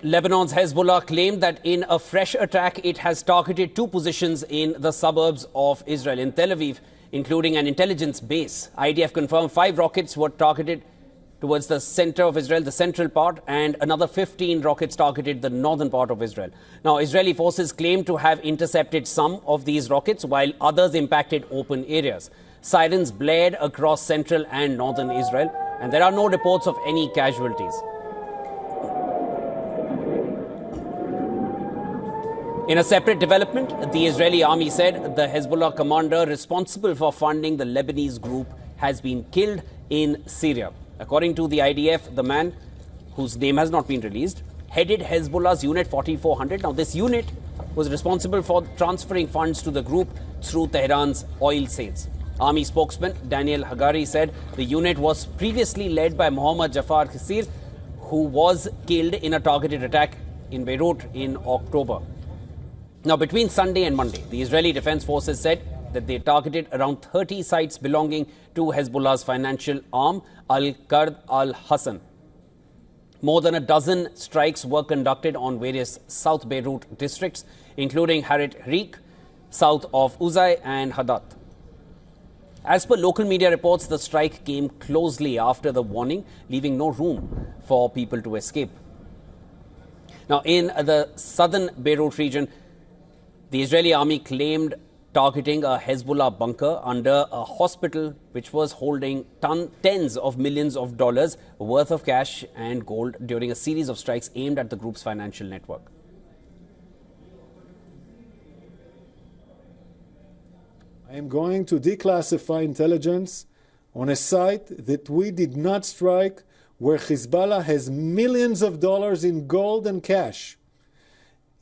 Lebanon's Hezbollah claimed that in a fresh attack, it has targeted two positions in the suburbs of Israel, in Tel Aviv, including an intelligence base. IDF confirmed 5 rockets were targeted towards the center of Israel, the central part, and another 15 rockets targeted the northern part of Israel. Now, Israeli forces claim to have intercepted some of these rockets, while others impacted open areas. Sirens blared across central and northern Israel, and there are no reports of any casualties. In a separate development, the Israeli army said the Hezbollah commander responsible for funding the Lebanese group has been killed in Syria. According to the IDF, the man, whose name has not been released, headed Hezbollah's Unit 4400. Now, this unit was responsible for transferring funds to the group through Tehran's oil sales. Army spokesman Daniel Hagari said the unit was previously led by Mohammad Jafar Qasir, who was killed in a targeted attack in Beirut in October. Now, between Sunday and Monday, the Israeli Defense Forces said that they targeted around 30 sites belonging to Hezbollah's financial arm, Al-Qard al-Hassan. More than a dozen strikes were conducted on various South Beirut districts, including Haret Rik, south of Uzay, and Hadat. As per local media reports, the strike came closely after the warning, leaving no room for people to escape. Now, in the southern Beirut region, the Israeli army claimed targeting a Hezbollah bunker under a hospital which was holding tens of millions of dollars worth of cash and gold during a series of strikes aimed at the group's financial network. I am going to declassify intelligence on a site that we did not strike, where Hezbollah has millions of dollars in gold and cash.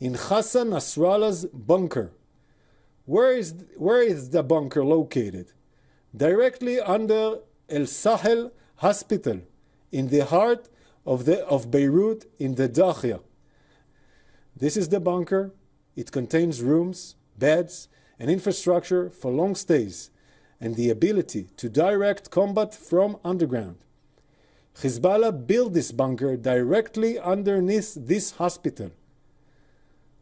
In Hassan Nasrallah's bunker. Where is the bunker located? Directly under El Sahel Hospital, in the heart of Beirut, in the Dakhia. This is the bunker. It contains rooms, beds, and infrastructure for long stays, and the ability to direct combat from underground. Hezbollah built this bunker directly underneath this hospital.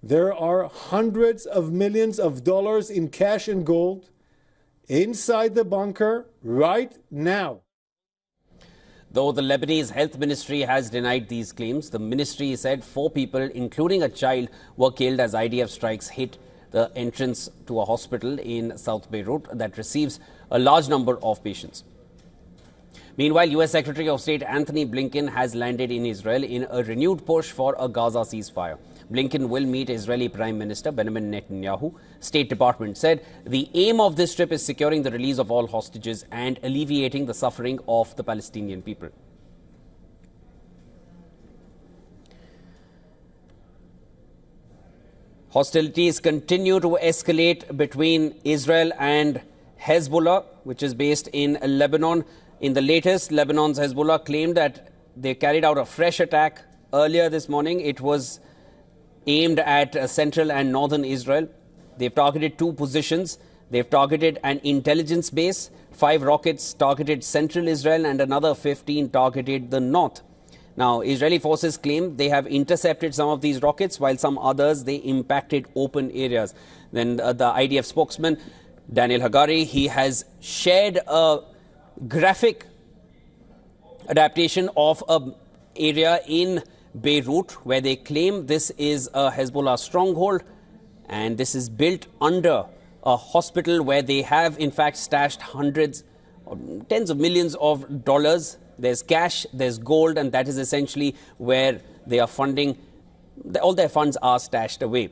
There are hundreds of millions of dollars in cash and gold inside the bunker right now. Though the Lebanese Health Ministry has denied these claims, the ministry said 4 people, including a child, were killed as IDF strikes hit the entrance to a hospital in South Beirut that receives a large number of patients. Meanwhile, U.S. Secretary of State Anthony Blinken has landed in Israel in a renewed push for a Gaza ceasefire. Blinken will meet Israeli Prime Minister Benjamin Netanyahu. State Department said the aim of this trip is securing the release of all hostages and alleviating the suffering of the Palestinian people. Hostilities continue to escalate between Israel and Hezbollah, which is based in Lebanon. In the latest, Lebanon's Hezbollah claimed that they carried out a fresh attack earlier this morning. It was aimed at central and northern Israel. They've targeted 2 positions. They've targeted an intelligence base. 5 rockets targeted central Israel and another 15 targeted the north. Now, Israeli forces claim they have intercepted some of these rockets, while some others, they impacted open areas. Then the IDF spokesman, Daniel Hagari, he has shared a graphic adaptation of an area in Beirut where they claim this is a Hezbollah stronghold, and this is built under a hospital where they have in fact stashed hundreds or tens of millions of dollars. There's cash, there's gold, and that is essentially where they are funding. All their funds are stashed away.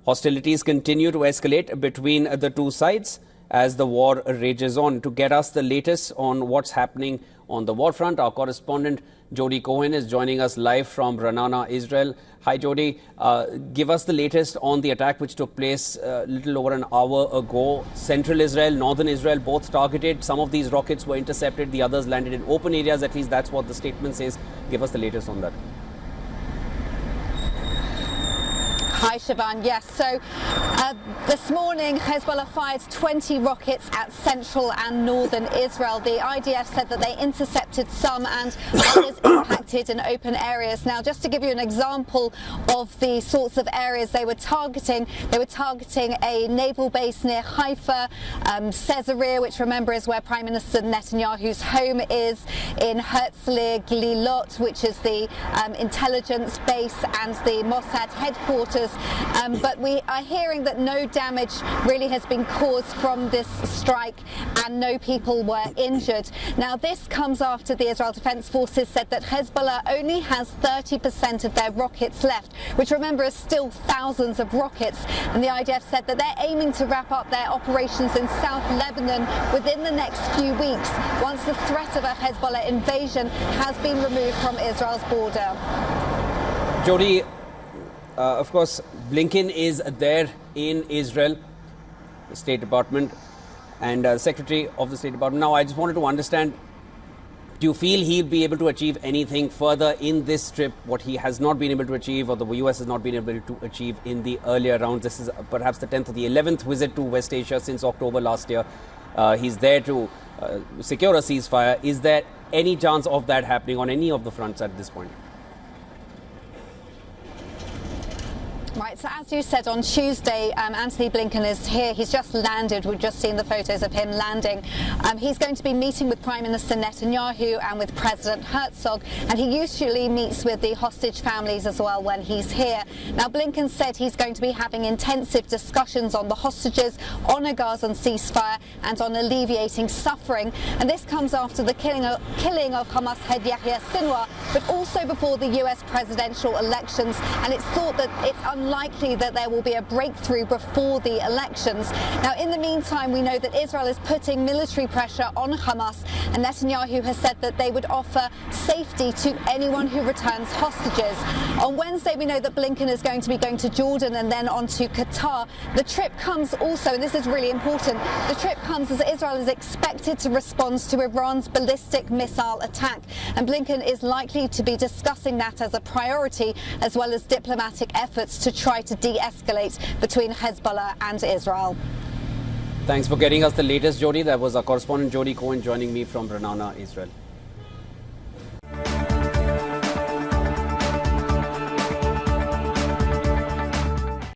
Hostilities continue to escalate between the two sides as the war rages on. To get us the latest on what's happening on the war front, our correspondent Jody Cohen is joining us live from Ra'anana, Israel. Hi, Jody. Give us the latest on the attack which took place a little over an hour ago. Central Israel, northern Israel, both targeted. Some of these rockets were intercepted. The others landed in open areas. At least that's what the statement says. Give us the latest on that. Hi, Siobhan. Yes, so This morning, Hezbollah fired 20 rockets at central and northern Israel. The IDF said that they intercepted some and others impacted in open areas. Now, just to give you an example of the sorts of areas they were targeting a naval base near Haifa, Caesarea, which remember is where Prime Minister Netanyahu's home is, in Herzliya Glilot, which is the intelligence base and the Mossad headquarters. But we are hearing that no damage really has been caused from this strike and no people were injured. Now, this comes after the Israel Defense Forces said that Hezbollah only has 30% of their rockets left, which remember is still thousands of rockets. And the IDF said that they're aiming to wrap up their operations in South Lebanon within the next few weeks, once the threat of a Hezbollah invasion has been removed from Israel's border. Jody, of course, Blinken is there in Israel, the State Department, and Secretary of the State Department. Now, I just wanted to understand, do you feel he'll be able to achieve anything further in this trip, what he has not been able to achieve, or the US has not been able to achieve in the earlier rounds? This is perhaps the 10th or the 11th visit to West Asia since October last year. He's there to secure a ceasefire. Is there any chance of that happening on any of the fronts at this point? Right, so as you said, on Tuesday, Antony Blinken is here. He's just landed. We've just seen the photos of him landing. He's going to be meeting with Prime Minister Netanyahu and with President Herzog, and he usually meets with the hostage families as well when he's here. Now, Blinken said he's going to be having intensive discussions on the hostages, on a Gazan ceasefire, and on alleviating suffering. And this comes after the killing of Hamas head Yahya Sinwar, but also before the US presidential elections. And it's thought that it's unlikely that there will be a breakthrough before the elections. Now, in the meantime, we know that Israel is putting military pressure on Hamas, and Netanyahu has said that they would offer safety to anyone who returns hostages. On Wednesday, we know that Blinken is going to be going to Jordan and then on to Qatar. The trip comes also, and this is really important, the trip comes as Israel is expected to respond to Iran's ballistic missile attack, and Blinken is likely to be discussing that as a priority, as well as diplomatic efforts to try to de-escalate between Hezbollah and Israel. Thanks for getting us the latest, Jody. That was our correspondent Jody Cohen joining me from Renana, Israel.